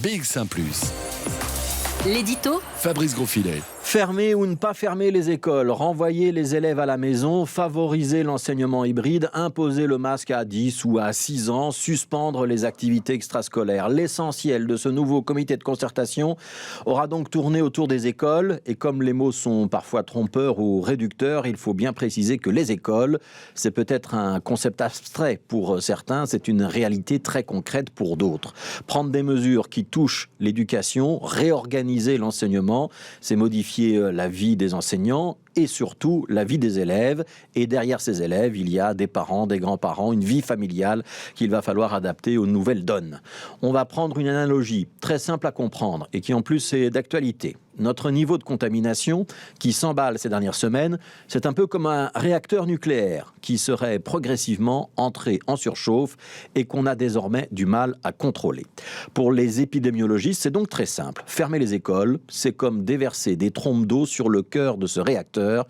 BX1 +. L'édito Fabrice Grosfilet. Fermer ou ne pas fermer les écoles, renvoyer les élèves à la maison, favoriser l'enseignement hybride, imposer le masque à 10 ou à 6 ans, suspendre les activités extrascolaires. L'essentiel de ce nouveau comité de concertation aura donc tourné autour des écoles. Et comme les mots sont parfois trompeurs ou réducteurs, il faut bien préciser que les écoles, c'est peut-être un concept abstrait pour certains, c'est une réalité très concrète pour d'autres. Prendre des mesures qui touchent l'éducation, réorganiser l'enseignement, c'est modifier la vie des enseignants et surtout la vie des élèves. Et derrière ces élèves, il y a des parents, des grands-parents, une vie familiale qu'il va falloir adapter aux nouvelles donnes. On va prendre une analogie très simple à comprendre et qui en plus est d'actualité. Notre niveau de contamination qui s'emballe ces dernières semaines, c'est un peu comme un réacteur nucléaire qui serait progressivement entré en surchauffe et qu'on a désormais du mal à contrôler. Pour les épidémiologistes, c'est donc très simple. Fermer les écoles, c'est comme déverser des trompes d'eau sur le cœur de ce réacteur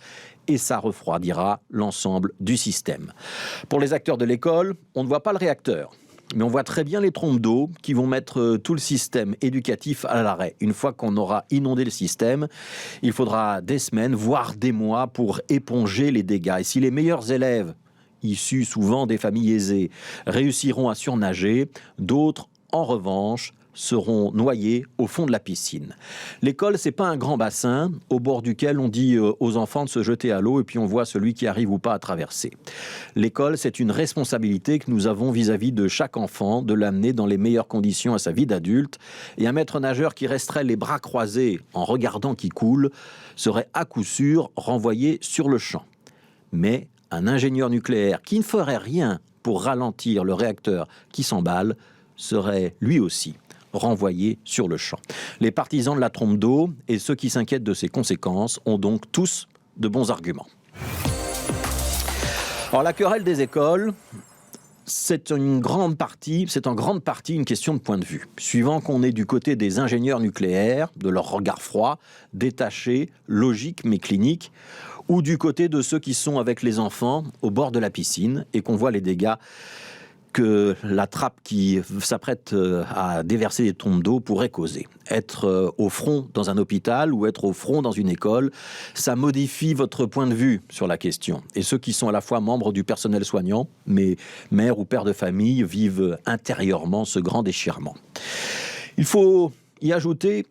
et ça refroidira l'ensemble du système. Pour les acteurs de l'école, on ne voit pas le réacteur. Mais on voit très bien les trompes d'eau qui vont mettre tout le système éducatif à l'arrêt. Une fois qu'on aura inondé le système, il faudra des semaines, voire des mois pour éponger les dégâts. Et si les meilleurs élèves, issus souvent des familles aisées, réussiront à surnager, d'autres, en revanche, seront noyés au fond de la piscine. L'école, c'est pas un grand bassin au bord duquel on dit aux enfants de se jeter à l'eau et puis on voit celui qui arrive ou pas à traverser. L'école, c'est une responsabilité que nous avons vis-à-vis de chaque enfant, de l'amener dans les meilleures conditions à sa vie d'adulte. Et un maître nageur qui resterait les bras croisés en regardant qui coule serait à coup sûr renvoyé sur le champ. Mais un ingénieur nucléaire qui ne ferait rien pour ralentir le réacteur qui s'emballe serait lui aussi renvoyés sur le champ. Les partisans de la trompe d'eau et ceux qui s'inquiètent de ses conséquences ont donc tous de bons arguments. Alors la querelle des écoles, c'est en grande partie une question de point de vue. Suivant qu'on est du côté des ingénieurs nucléaires, de leur regard froid, détaché, logique mais clinique, ou du côté de ceux qui sont avec les enfants au bord de la piscine et qu'on voit les dégâts que la trappe qui s'apprête à déverser des trompes d'eau pourrait causer. Être au front dans un hôpital ou être au front dans une école, ça modifie votre point de vue sur la question. Et ceux qui sont à la fois membres du personnel soignant, mais mères ou pères de famille, vivent intérieurement ce grand déchirement. Il faut y ajouter,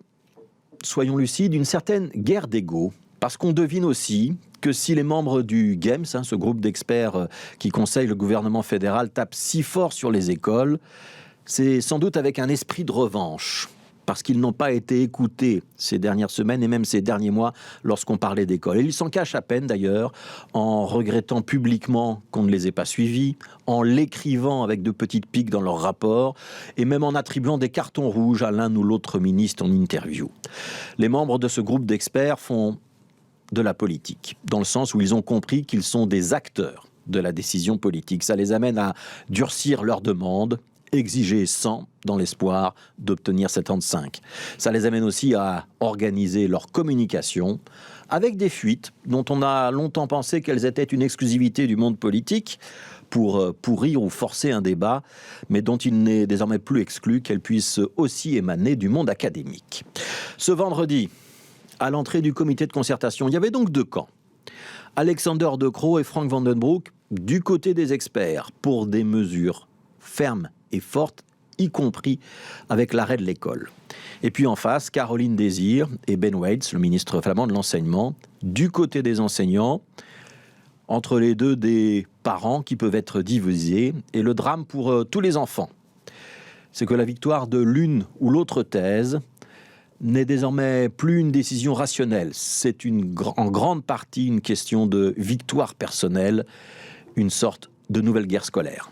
soyons lucides, une certaine guerre d'ego, parce qu'on devine aussi que si les membres du GEMS, ce groupe d'experts qui conseille le gouvernement fédéral, tapent si fort sur les écoles, c'est sans doute avec un esprit de revanche, parce qu'ils n'ont pas été écoutés ces dernières semaines et même ces derniers mois lorsqu'on parlait d'école. Et ils s'en cachent à peine d'ailleurs, en regrettant publiquement qu'on ne les ait pas suivis, en l'écrivant avec de petites piques dans leurs rapports, et même en attribuant des cartons rouges à l'un ou l'autre ministre en interview. Les membres de ce groupe d'experts font de la politique, dans le sens où ils ont compris qu'ils sont des acteurs de la décision politique. Ça les amène à durcir leurs demandes, exiger 100 dans l'espoir d'obtenir 75. Ça les amène aussi à organiser leur communication avec des fuites dont on a longtemps pensé qu'elles étaient une exclusivité du monde politique pour pourrir ou forcer un débat, mais dont il n'est désormais plus exclu qu'elles puissent aussi émaner du monde académique. Ce vendredi, à l'entrée du comité de concertation, il y avait donc deux camps. Alexander De Croo et Frank Vandenbroek, du côté des experts, pour des mesures fermes et fortes, y compris avec l'arrêt de l'école. Et puis en face, Caroline Désir et Ben Waits, le ministre flamand de l'enseignement, du côté des enseignants, entre les deux des parents qui peuvent être divisés, et le drame pour tous les enfants. C'est que la victoire de l'une ou l'autre thèse n'est désormais plus une décision rationnelle. C'est en grande partie une question de victoire personnelle, une sorte de nouvelle guerre scolaire.